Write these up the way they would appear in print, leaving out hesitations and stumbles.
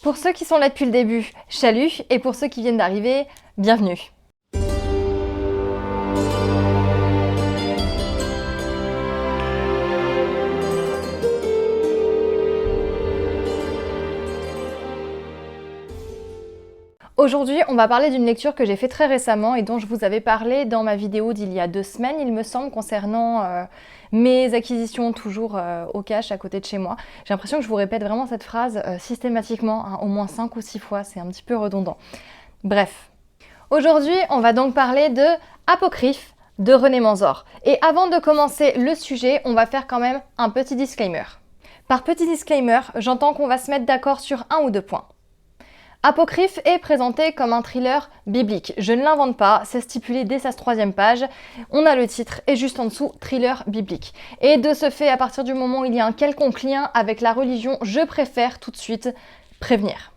Pour ceux qui sont là depuis le début, chalut, et pour ceux qui viennent d'arriver, bienvenue. Aujourd'hui, on va parler d'une lecture que j'ai fait très récemment et dont je vous avais parlé dans ma vidéo d'il y a 2 semaines, il me semble, concernant mes acquisitions toujours au cash à côté de chez moi. J'ai l'impression que je vous répète vraiment cette phrase systématiquement, hein, au moins 5 ou 6 fois, c'est un petit peu redondant. Bref, aujourd'hui, on va donc parler de Apocryphe de René Manzor. Et avant de commencer le sujet, on va faire quand même un petit disclaimer. Par petit disclaimer, j'entends qu'on va se mettre d'accord sur 1 ou 2 points. Apocryphe est présenté comme un thriller biblique. Je ne l'invente pas, c'est stipulé dès sa 3e page. On a le titre et juste en dessous, thriller biblique. Et de ce fait, à partir du moment où il y a un quelconque lien avec la religion, je préfère tout de suite prévenir.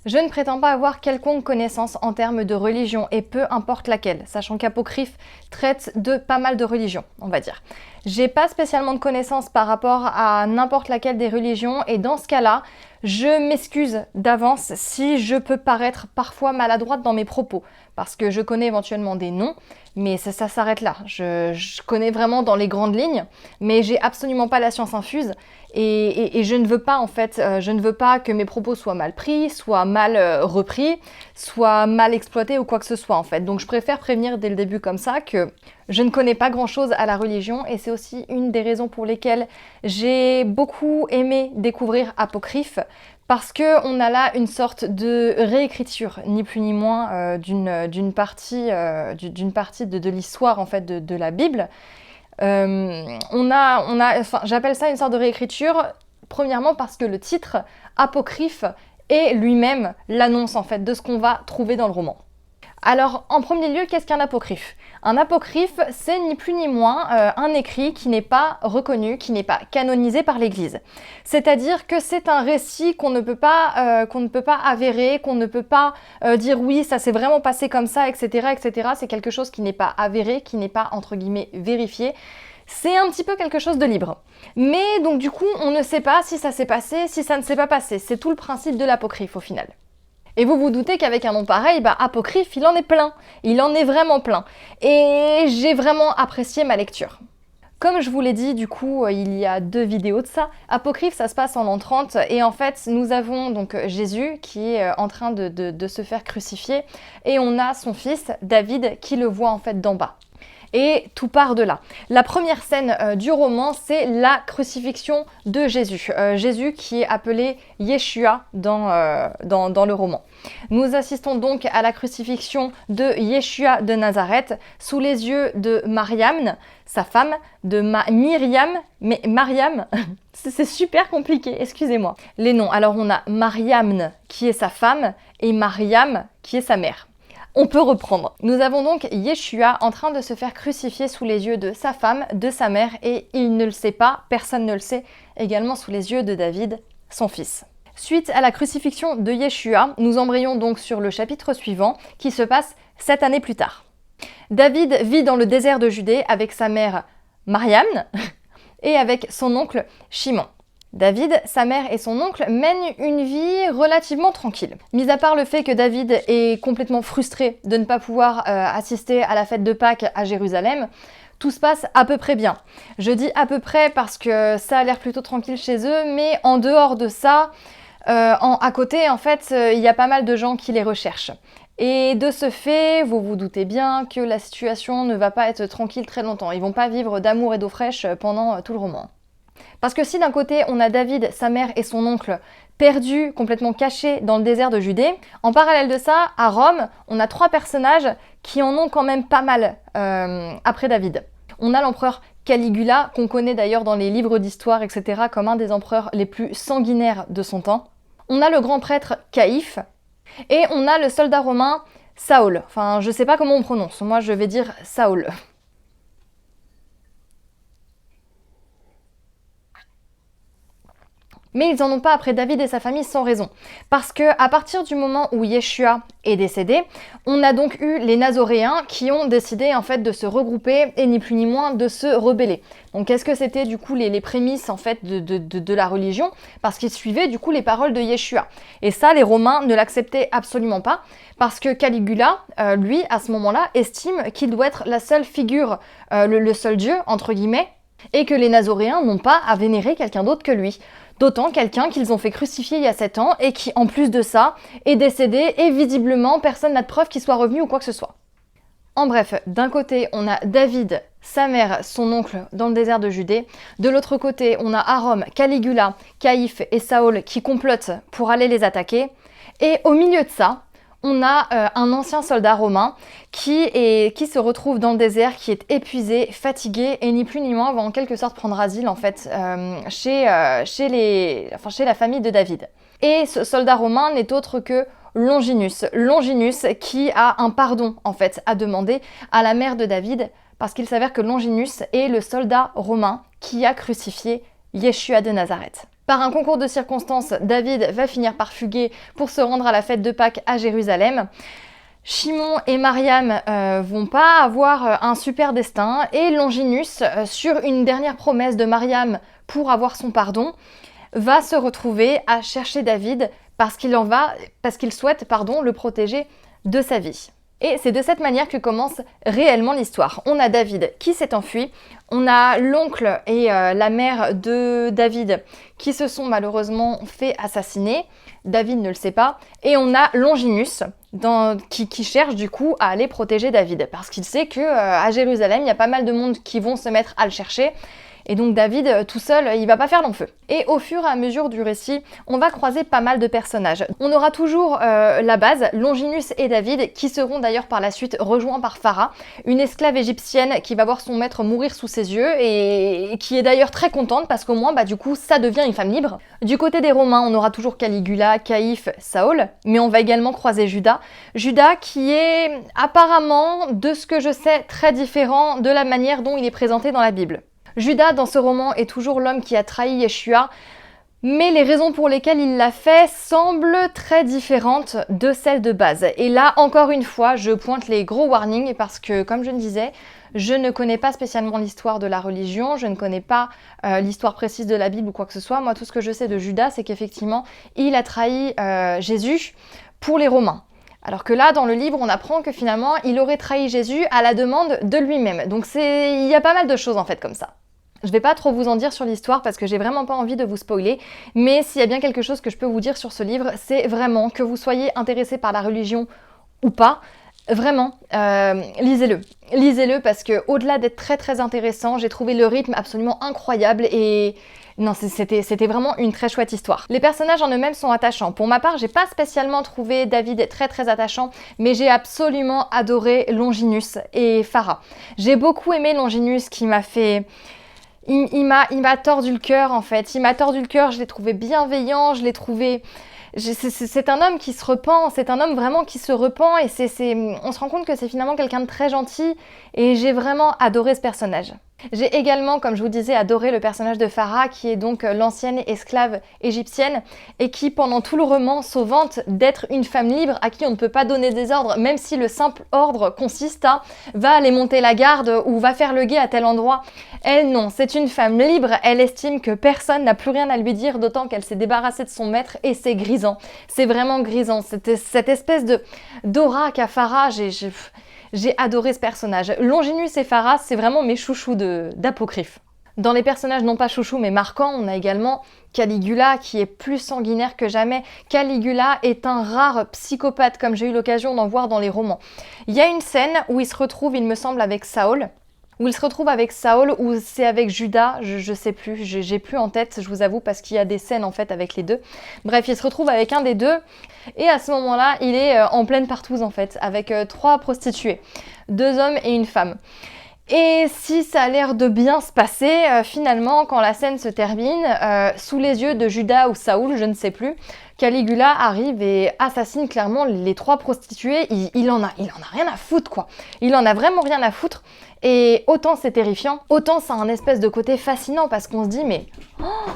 Je ne prétends pas avoir quelconque connaissance en termes de religion, et peu importe laquelle, sachant qu'Apocryphe traite de pas mal de religions, on va dire. J'ai pas spécialement de connaissances par rapport à n'importe laquelle des religions, et dans ce cas-là, je m'excuse d'avance si je peux paraître parfois maladroite dans mes propos, parce que je connais éventuellement des noms, mais ça s'arrête là. Je connais vraiment dans les grandes lignes, mais j'ai absolument pas la science infuse, et je ne veux pas en fait, je ne veux pas que mes propos soient mal pris, soient mal repris, soient mal exploités ou quoi que ce soit en fait. Donc je préfère prévenir dès le début comme ça que je ne connais pas grand-chose à la religion, et c'est aussi une des raisons pour lesquelles j'ai beaucoup aimé découvrir Apocryphe, parce qu'on a là une sorte de réécriture, ni plus ni moins, d'une partie de l'histoire en fait de la Bible. Enfin, j'appelle ça une sorte de réécriture, premièrement parce que le titre, Apocryphe, est lui-même l'annonce en fait de ce qu'on va trouver dans le roman. Alors, en premier lieu, qu'est-ce qu'un apocryphe ? Un apocryphe, c'est ni plus ni moins un écrit qui n'est pas reconnu, qui n'est pas canonisé par l'Église. C'est-à-dire que c'est un récit qu'on ne peut pas avérer, qu'on ne peut pas dire oui, ça s'est vraiment passé comme ça, etc., etc. C'est quelque chose qui n'est pas avéré, qui n'est pas, entre guillemets, vérifié. C'est un petit peu quelque chose de libre. Mais donc du coup, on ne sait pas si ça s'est passé, si ça ne s'est pas passé. C'est tout le principe de l'apocryphe au final. Et vous vous doutez qu'avec un nom pareil, Apocryphe, il en est plein. Il en est vraiment plein. Et j'ai vraiment apprécié ma lecture. Comme je vous l'ai dit, du coup, il y a 2 vidéos de ça. Apocryphe, ça se passe en l'an 30. Et en fait, nous avons donc Jésus qui est en train de se faire crucifier. Et on a son fils, David, qui le voit en fait d'en bas. Et tout part de là. La première scène du roman, c'est la crucifixion de Jésus. Jésus qui est appelé Yeshua dans le roman. Nous assistons donc à la crucifixion de Yeshua de Nazareth sous les yeux de Mariam, sa femme, de Myriam, mais Mariam, c'est super compliqué, excusez-moi. Les noms, alors on a Mariam qui est sa femme et Mariam qui est sa mère. On peut reprendre. Nous avons donc Yeshua en train de se faire crucifier sous les yeux de sa femme, de sa mère, et il ne le sait pas, personne ne le sait, également sous les yeux de David, son fils. Suite à la crucifixion de Yeshua, nous embrayons donc sur le chapitre suivant, qui se passe 7 années plus tard. David vit dans le désert de Judée avec sa mère Mariam et avec son oncle Shimon. David, sa mère et son oncle mènent une vie relativement tranquille. Mis à part le fait que David est complètement frustré de ne pas pouvoir assister à la fête de Pâques à Jérusalem, tout se passe à peu près bien. Je dis à peu près parce que ça a l'air plutôt tranquille chez eux, mais en dehors de ça, à côté, en fait, il y a pas mal de gens qui les recherchent. Et de ce fait, vous vous doutez bien que la situation ne va pas être tranquille très longtemps. Ils vont pas vivre d'amour et d'eau fraîche pendant tout le roman. Parce que si d'un côté on a David, sa mère et son oncle perdus, complètement cachés dans le désert de Judée, en parallèle de ça, à Rome, on a 3 personnages qui en ont quand même pas mal après David. On a l'empereur Caligula, qu'on connaît d'ailleurs dans les livres d'histoire, etc., comme un des empereurs les plus sanguinaires de son temps. On a le grand prêtre Caïphe, et on a le soldat romain Saül. Enfin, je sais pas comment on prononce, moi je vais dire Saül. Mais ils n'en ont pas après David et sa famille sans raison. Parce que à partir du moment où Yeshua est décédé, on a donc eu les Nazoréens qui ont décidé en fait de se regrouper et ni plus ni moins de se rebeller. Donc est-ce que c'était du coup les prémices en fait de la religion? Parce qu'ils suivaient du coup les paroles de Yeshua. Et ça, les Romains ne l'acceptaient absolument pas. Parce que Caligula, lui, à ce moment-là, estime qu'il doit être la seule figure, le seul Dieu, entre guillemets, et que les Nazoréens n'ont pas à vénérer quelqu'un d'autre que lui. D'autant quelqu'un qu'ils ont fait crucifier il y a 7 ans et qui, en plus de ça, est décédé et visiblement, personne n'a de preuve qu'il soit revenu ou quoi que ce soit. En bref, d'un côté, on a David, sa mère, son oncle dans le désert de Judée. De l'autre côté, on a à Rome, Caligula, Caïphe et Saül qui complotent pour aller les attaquer. Et au milieu de ça, on a un ancien soldat romain qui se retrouve dans le désert, qui est épuisé, fatigué et ni plus ni moins va en quelque sorte prendre asile en fait chez la famille de David. Et ce soldat romain n'est autre que Longinus. Longinus qui a un pardon en fait à demander à la mère de David parce qu'il s'avère que Longinus est le soldat romain qui a crucifié Yeshua de Nazareth. Par un concours de circonstances, David va finir par fuguer pour se rendre à la fête de Pâques à Jérusalem. Shimon et Mariam vont pas avoir un super destin et Longinus, sur une dernière promesse de Mariam pour avoir son pardon, va se retrouver à chercher David parce qu'il souhaite le protéger de sa vie. Et c'est de cette manière que commence réellement l'histoire. On a David qui s'est enfui, on a l'oncle et la mère de David qui se sont malheureusement fait assassiner, David ne le sait pas, et on a Longinus qui cherche du coup à aller protéger David, parce qu'il sait qu'à Jérusalem, il y a pas mal de monde qui vont se mettre à le chercher, et donc David, tout seul, il va pas faire long feu. Et au fur et à mesure du récit, on va croiser pas mal de personnages. On aura toujours la base, Longinus et David, qui seront d'ailleurs par la suite rejoints par Farah, une esclave égyptienne qui va voir son maître mourir sous ses yeux et qui est d'ailleurs très contente parce qu'au moins, du coup, ça devient une femme libre. Du côté des Romains, on aura toujours Caligula, Caïphe, Saül, mais on va également croiser Judas. Judas qui est apparemment, de ce que je sais, très différent de la manière dont il est présenté dans la Bible. Judas, dans ce roman, est toujours l'homme qui a trahi Yeshua, mais les raisons pour lesquelles il l'a fait semblent très différentes de celles de base. Et là, encore une fois, je pointe les gros warnings parce que, comme je le disais, je ne connais pas spécialement l'histoire de la religion, je ne connais pas l'histoire précise de la Bible ou quoi que ce soit. Moi, tout ce que je sais de Judas, c'est qu'effectivement, il a trahi Jésus pour les Romains. Alors que là, dans le livre, on apprend que finalement, il aurait trahi Jésus à la demande de lui-même. Donc il y a pas mal de choses en fait comme ça. Je vais pas trop vous en dire sur l'histoire parce que j'ai vraiment pas envie de vous spoiler, mais s'il y a bien quelque chose que je peux vous dire sur ce livre, c'est vraiment que vous soyez intéressé par la religion ou pas, vraiment, lisez-le. Lisez-le parce que au-delà d'être très très intéressant, j'ai trouvé le rythme absolument incroyable et non, c'était vraiment une très chouette histoire. Les personnages en eux-mêmes sont attachants. Pour ma part, j'ai pas spécialement trouvé David très très attachant, mais j'ai absolument adoré Longinus et Farah. J'ai beaucoup aimé Longinus qui m'a fait... Il m'a tordu le cœur en fait, il m'a tordu le cœur, je l'ai trouvé bienveillant, je l'ai trouvé... C'est un homme qui se repent, c'est un homme vraiment qui se repent et on se rend compte que c'est finalement quelqu'un de très gentil et j'ai vraiment adoré ce personnage. J'ai également, comme je vous disais, adoré le personnage de Farah qui est donc l'ancienne esclave égyptienne et qui pendant tout le roman se vante d'être une femme libre à qui on ne peut pas donner des ordres même si le simple ordre consiste à va aller monter la garde ou va faire le guet à tel endroit. Elle non, c'est une femme libre, elle estime que personne n'a plus rien à lui dire d'autant qu'elle s'est débarrassée de son maître et c'est grisant. C'est vraiment grisant, cette espèce d'aura qu'a Farah, j'ai adoré ce personnage. Longinus et Farah, c'est vraiment mes chouchous d'apocryphe. Dans les personnages non pas chouchous mais marquants, on a également Caligula qui est plus sanguinaire que jamais. Caligula est un rare psychopathe comme j'ai eu l'occasion d'en voir dans les romans. Il y a une scène où il se retrouve, il me semble, avec Saül, ou c'est avec Judas, je sais plus, j'ai plus en tête, je vous avoue, parce qu'il y a des scènes en fait avec les deux. Bref, il se retrouve avec un des deux, et à ce moment-là, il est en pleine partouze en fait, avec 3 prostituées, 2 hommes et une femme. Et si ça a l'air de bien se passer, finalement, quand la scène se termine, sous les yeux de Judas ou Saül, je ne sais plus, Caligula arrive et assassine clairement les 3 prostituées. Il en a rien à foutre, quoi. Il en a vraiment rien à foutre. Et autant c'est terrifiant, autant ça a un espèce de côté fascinant parce qu'on se dit, mais... Oh,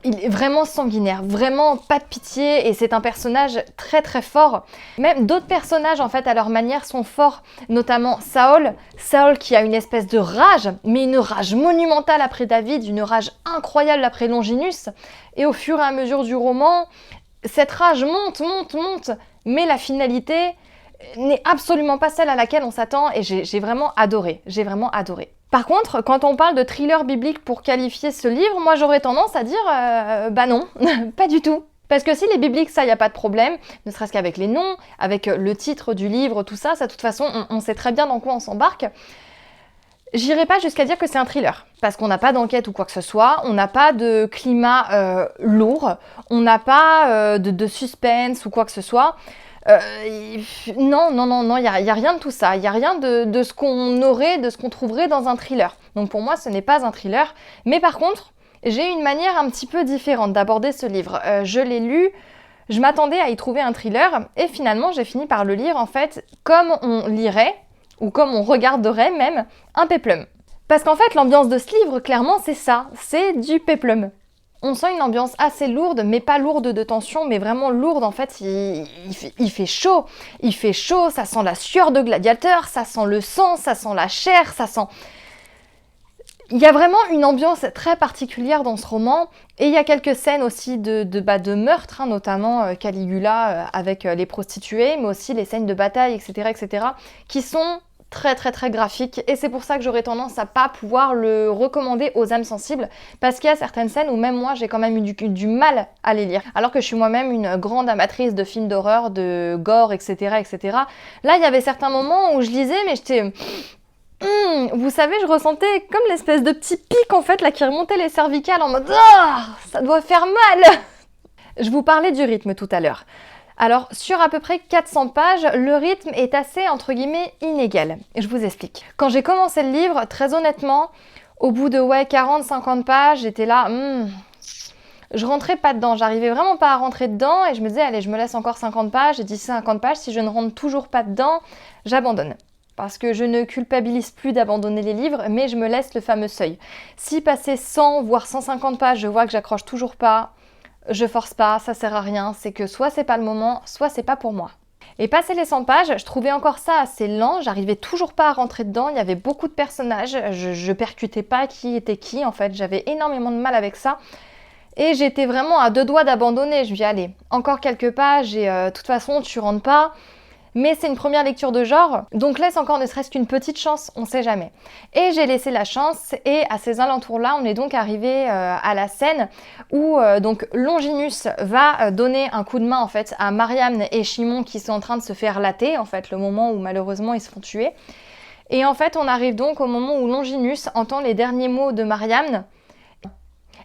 Il est vraiment sanguinaire, vraiment pas de pitié, et c'est un personnage très très fort. Même d'autres personnages en fait à leur manière sont forts, notamment Saul. Saul qui a une espèce de rage, mais une rage monumentale après David, une rage incroyable après Longinus. Et au fur et à mesure du roman, cette rage monte, mais la finalité n'est absolument pas celle à laquelle on s'attend, et j'ai vraiment adoré, Par contre, quand on parle de thriller biblique pour qualifier ce livre, moi j'aurais tendance à dire bah non, pas du tout. Parce que si les bibliques, ça, y a pas de problème, ne serait-ce qu'avec les noms, avec le titre du livre, tout ça, de toute façon, on sait très bien dans quoi on s'embarque. J'irai pas jusqu'à dire que c'est un thriller, parce qu'on n'a pas d'enquête ou quoi que ce soit, on n'a pas de climat lourd, on n'a pas de suspense ou quoi que ce soit. Non, il y a rien de tout ça. Il y a rien de ce qu'on aurait, de ce qu'on trouverait dans un thriller. Donc pour moi, ce n'est pas un thriller. Mais par contre, j'ai une manière un petit peu différente d'aborder ce livre. Je l'ai lu, je m'attendais à y trouver un thriller, et finalement, j'ai fini par le lire en fait comme on lirait, ou comme on regarderait même, un péplum. Parce qu'en fait, l'ambiance de ce livre, clairement, c'est ça. C'est du péplum. On sent une ambiance assez lourde, mais pas lourde de tension, mais vraiment lourde. En fait, il fait chaud. Il fait chaud, ça sent la sueur de gladiateur, ça sent le sang, ça sent la chair, ça sent... Il y a vraiment une ambiance très particulière dans ce roman. Et il y a quelques scènes aussi de meurtre, hein, notamment Caligula avec les prostituées, mais aussi les scènes de bataille, etc., qui sont très graphique, et c'est pour ça que j'aurais tendance à pas pouvoir le recommander aux âmes sensibles, parce qu'il y a certaines scènes où même moi j'ai quand même eu du mal à les lire, alors que je suis moi-même une grande amatrice de films d'horreur, de gore, etc. Là il y avait certains moments où je lisais mais j'étais... vous savez, je ressentais comme l'espèce de petit pic en fait là qui remontait les cervicales en mode ça doit faire mal. Je vous parlais du rythme tout à l'heure. Alors, sur à peu près 400 pages, le rythme est assez, entre guillemets, inégal. Je vous explique. Quand j'ai commencé le livre, très honnêtement, au bout de 40-50 pages, j'étais là, je rentrais pas dedans. J'arrivais vraiment pas à rentrer dedans, et je me disais, allez, je me laisse encore 50 pages, et d'ici 50 pages, si je ne rentre toujours pas dedans, j'abandonne. Parce que je ne culpabilise plus d'abandonner les livres, mais je me laisse le fameux seuil. Si passé 100, voire 150 pages, je vois que j'accroche toujours pas, je force pas, ça sert à rien, c'est que soit c'est pas le moment, soit c'est pas pour moi. Et passé les 100 pages, je trouvais encore ça assez lent, j'arrivais toujours pas à rentrer dedans, il y avait beaucoup de personnages, je percutais pas qui était qui en fait, j'avais énormément de mal avec ça. Et j'étais vraiment à deux doigts d'abandonner, je me dis allez, encore quelques pages et de toute façon tu rentres pas. Mais c'est une première lecture de genre, donc laisse encore ne serait-ce qu'une petite chance, on sait jamais. Et j'ai laissé la chance, et à ces alentours-là, on est donc arrivé à la scène où donc Longinus va donner un coup de main en fait à Mariamne et Chimon qui sont en train de se faire latter, en fait le moment où malheureusement ils se font tuer. Et en fait on arrive donc au moment où Longinus entend les derniers mots de Mariamne.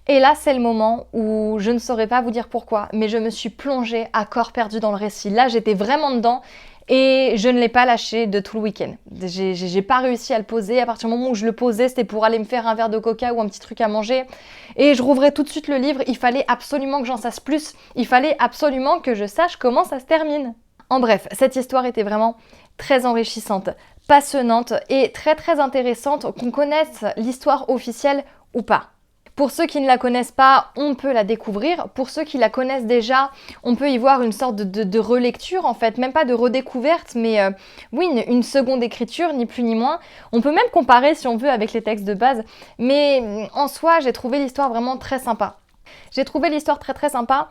Et là, c'est le moment où je ne saurais pas vous dire pourquoi, mais je me suis plongée à corps perdu dans le récit. Là, j'étais vraiment dedans. Et je ne l'ai pas lâché de tout le week-end. J'ai pas réussi à le poser. À partir du moment où je le posais, c'était pour aller me faire un verre de coca ou un petit truc à manger. Et je rouvrais tout de suite le livre. Il fallait absolument que j'en sache plus. Il fallait absolument que je sache comment ça se termine. En bref, cette histoire était vraiment très enrichissante, passionnante et très intéressante, qu'on connaisse l'histoire officielle ou pas. Pour ceux qui ne la connaissent pas, on peut la découvrir. Pour ceux qui la connaissent déjà, on peut y voir une sorte de relecture en fait, même pas de redécouverte, mais oui, une seconde écriture, ni plus ni moins. On peut même comparer si on veut avec les textes de base, mais en soi, j'ai trouvé l'histoire vraiment très sympa. J'ai trouvé l'histoire très sympa,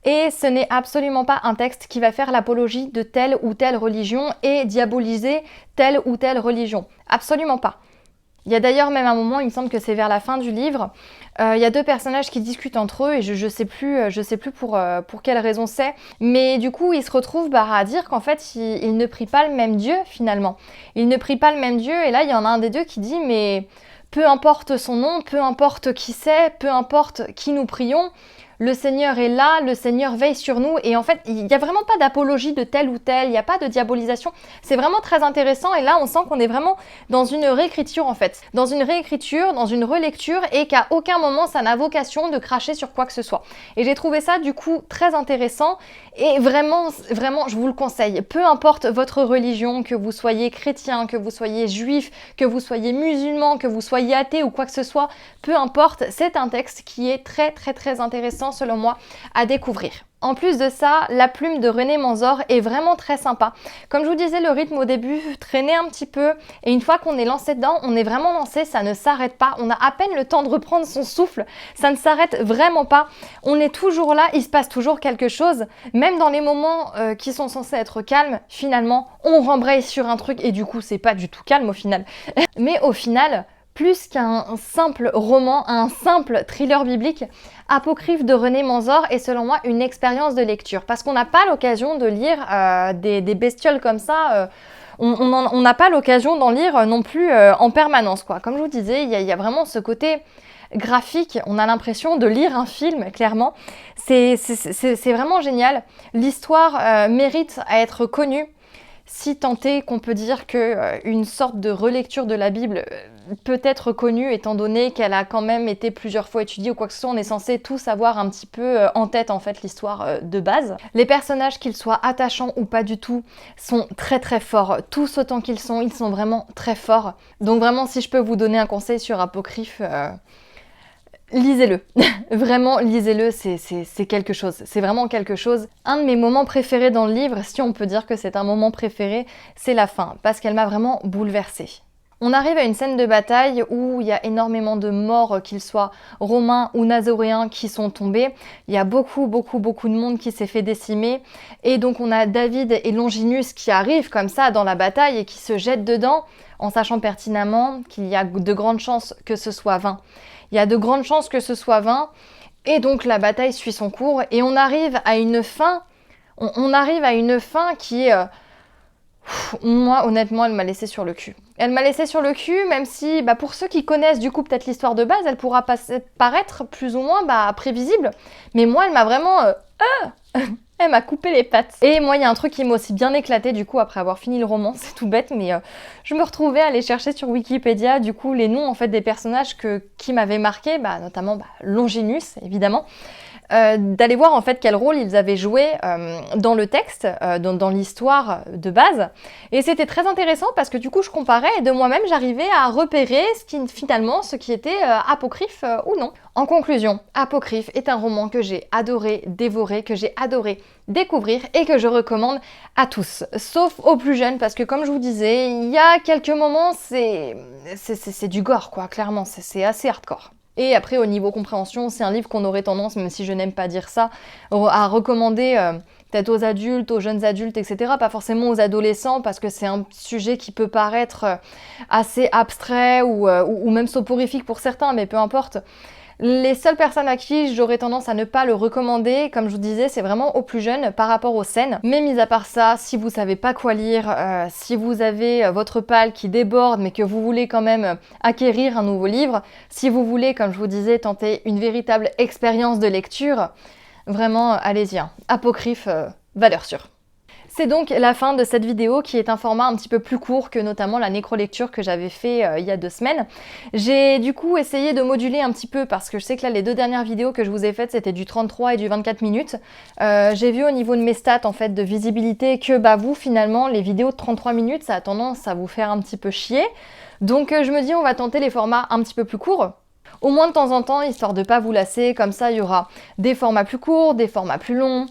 et ce n'est absolument pas un texte qui va faire l'apologie de telle ou telle religion et diaboliser telle ou telle religion. Absolument pas. Il y a d'ailleurs même un moment, il me semble que c'est vers la fin du livre, il y a deux personnages qui discutent entre eux et je sais plus pour quelle raison c'est, mais du coup ils se retrouvent à dire qu'en fait ils ne prient pas le même Dieu finalement. Ils ne prient pas le même Dieu, et là il y en a un des deux qui dit mais peu importe son nom, peu importe qui c'est, peu importe qui nous prions, le Seigneur est là, le Seigneur veille sur nous et en fait il n'y a vraiment pas d'apologie de tel ou tel, il n'y a pas de diabolisation, c'est vraiment très intéressant et là on sent qu'on est vraiment dans une réécriture en fait, dans une réécriture, dans une relecture et qu'à aucun moment ça n'a vocation de cracher sur quoi que ce soit. Et j'ai trouvé ça du coup très intéressant et vraiment, vraiment je vous le conseille, peu importe votre religion, que vous soyez chrétien, que vous soyez juif, que vous soyez musulman, que vous soyez athée ou quoi que ce soit, peu importe, c'est un texte qui est très intéressant selon moi à découvrir. En plus de ça, la plume de René Manzor est vraiment très sympa. Comme je vous disais, le rythme au début traînait un petit peu et une fois qu'on est lancé dedans, on est vraiment lancé, ça ne s'arrête pas. On a à peine le temps de reprendre son souffle, ça ne s'arrête vraiment pas. On est toujours là, il se passe toujours quelque chose. Même dans les moments qui sont censés être calmes, finalement, on rembraye sur un truc et du coup, c'est pas du tout calme au final. Mais au final, plus qu'un simple roman, un simple thriller biblique, Apocryphe de René Manzor est selon moi une expérience de lecture parce qu'on n'a pas l'occasion de lire des bestioles comme ça. On n'a pas l'occasion d'en lire non plus en permanence, quoi. Comme je vous disais, il y a vraiment ce côté graphique, on a l'impression de lire un film, clairement. C'est vraiment génial. L'histoire mérite à être connue. Si tant est qu'on peut dire qu'une sorte de relecture de la Bible peut être connue, étant donné qu'elle a quand même été plusieurs fois étudiée ou quoi que ce soit, on est censé tous avoir un petit peu en tête en fait l'histoire de base. Les personnages, qu'ils soient attachants ou pas du tout, sont très forts. Tous autant qu'ils sont, ils sont vraiment très forts. Donc vraiment, si je peux vous donner un conseil sur Apocryphe, lisez-le, vraiment lisez-le, c'est quelque chose, c'est vraiment quelque chose. Un de mes moments préférés dans le livre, si on peut dire que c'est un moment préféré, c'est la fin, parce qu'elle m'a vraiment bouleversée. On arrive à une scène de bataille où il y a énormément de morts, qu'ils soient romains ou nazoréens, qui sont tombés. Il y a beaucoup de monde qui s'est fait décimer. Et donc on a David et Longinus qui arrivent comme ça dans la bataille et qui se jettent dedans, en sachant pertinemment qu'il y a de grandes chances que ce soit vain. Il y a de grandes chances que ce soit vain, et donc la bataille suit son cours, et on arrive à une fin, qui est... moi, honnêtement, elle m'a laissé sur le cul. Elle m'a laissé sur le cul, même si, pour ceux qui connaissent du coup peut-être l'histoire de base, elle pourra paraître plus ou moins prévisible, mais moi, elle m'a vraiment... Elle m'a coupé les pattes. Et moi, il y a un truc qui m'a aussi bien éclaté, du coup, après avoir fini le roman, c'est tout bête, mais je me retrouvais à aller chercher sur Wikipédia, du coup, les noms, en fait, des personnages qui m'avaient marqué, notamment Longinus, évidemment, d'aller voir, en fait, quel rôle ils avaient joué dans le texte, dans l'histoire de base. Et c'était très intéressant parce que, du coup, je comparais et de moi-même, j'arrivais à repérer ce qui était apocryphe ou non. En conclusion, Apocryphe est un roman que j'ai adoré dévorer, que j'ai adoré découvrir et que je recommande à tous, sauf aux plus jeunes parce que comme je vous disais, il y a quelques moments, c'est du gore quoi, clairement, c'est assez hardcore. Et après, au niveau compréhension, c'est un livre qu'on aurait tendance, même si je n'aime pas dire ça, à recommander peut-être aux adultes, aux jeunes adultes, etc. Pas forcément aux adolescents, parce que c'est un sujet qui peut paraître assez abstrait ou même soporifique pour certains, mais peu importe. Les seules personnes à qui j'aurais tendance à ne pas le recommander, comme je vous disais, c'est vraiment aux plus jeunes par rapport aux scènes. Mais mis à part ça, si vous savez pas quoi lire, si vous avez votre palle qui déborde mais que vous voulez quand même acquérir un nouveau livre, si vous voulez, comme je vous disais, tenter une véritable expérience de lecture, vraiment, allez-y. Apocryphe, valeur sûre. C'est donc la fin de cette vidéo qui est un format un petit peu plus court que notamment la nécrolecture que j'avais fait il y a 2 semaines. J'ai du coup essayé de moduler un petit peu parce que je sais que là les 2 dernières vidéos que je vous ai faites c'était du 33 et du 24 minutes. J'ai vu au niveau de mes stats en fait de visibilité que vous finalement les vidéos de 33 minutes ça a tendance à vous faire un petit peu chier. Donc je me dis on va tenter les formats un petit peu plus courts. Au moins de temps en temps histoire de pas vous lasser, comme ça il y aura des formats plus courts, des formats plus longs.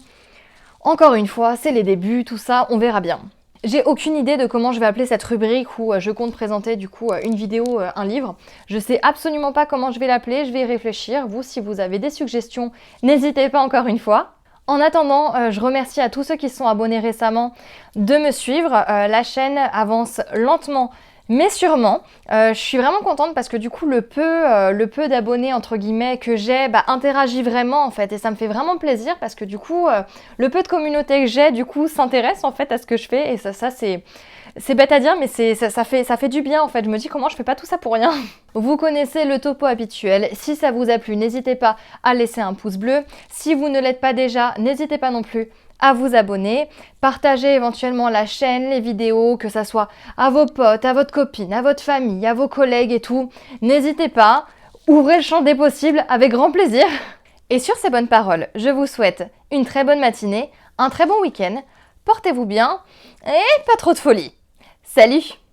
Encore une fois, c'est les débuts, tout ça, on verra bien. J'ai aucune idée de comment je vais appeler cette rubrique où je compte présenter du coup une vidéo, un livre. Je sais absolument pas comment je vais l'appeler, je vais y réfléchir. Vous, si vous avez des suggestions, n'hésitez pas encore une fois. En attendant, je remercie à tous ceux qui se sont abonnés récemment de me suivre. La chaîne avance lentement Mais sûrement, je suis vraiment contente parce que du coup le peu d'abonnés entre guillemets que j'ai interagit vraiment en fait et ça me fait vraiment plaisir parce que du coup le peu de communauté que j'ai du coup s'intéresse en fait à ce que je fais et ça c'est bête à dire mais ça fait du bien en fait. Je me dis comment je fais pas tout ça pour rien. Vous connaissez le topo habituel. Si ça vous a plu, n'hésitez pas à laisser un pouce bleu. Si vous ne l'êtes pas déjà, n'hésitez pas non plus à vous abonner, partager éventuellement la chaîne, les vidéos, que ça soit à vos potes, à votre copine, à votre famille, à vos collègues et tout. N'hésitez pas, ouvrez le champ des possibles avec grand plaisir. Et sur ces bonnes paroles, je vous souhaite une très bonne matinée, un très bon week-end, portez-vous bien et pas trop de folie. Salut!